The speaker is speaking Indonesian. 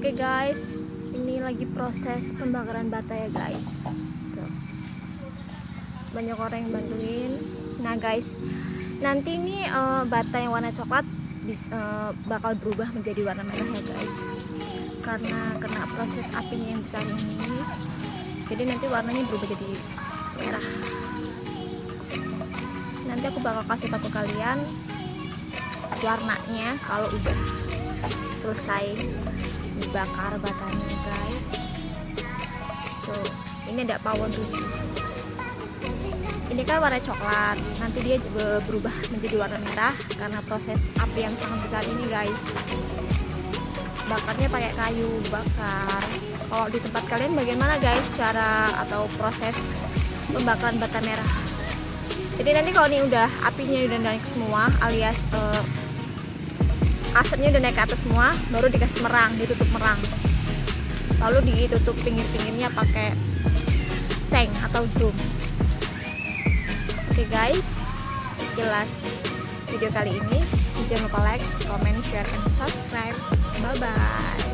Oke guys, ini lagi proses pembakaran bata ya guys. Tuh. Banyak orang yang bantuin. Nah guys, nanti ini bata yang warna coklat bakal berubah menjadi warna merah ya guys, karena kena proses apinya yang besar ini. Jadi nanti warnanya berubah jadi merah. Nanti aku bakal kasih tahu ke kalian warnanya kalau udah selesai dibakar batanya guys. Tuh, ini ada pawon 7. Ini kan warna coklat, nanti dia juga berubah menjadi warna merah karena proses api yang sangat besar ini guys. Bakarnya pakai kayu bakar. Kalau di tempat kalian bagaimana guys cara atau proses pembakaran bata merah? Jadi nanti kalau ini udah apinya udah naik semua, alias asapnya udah naik ke atas semua, baru dikasih merang, ditutup merang, lalu ditutup pinggir-pinggirnya pakai seng atau drum. Oke guys, jelas video kali ini. Jangan lupa like, comment, share, and subscribe. Bye bye.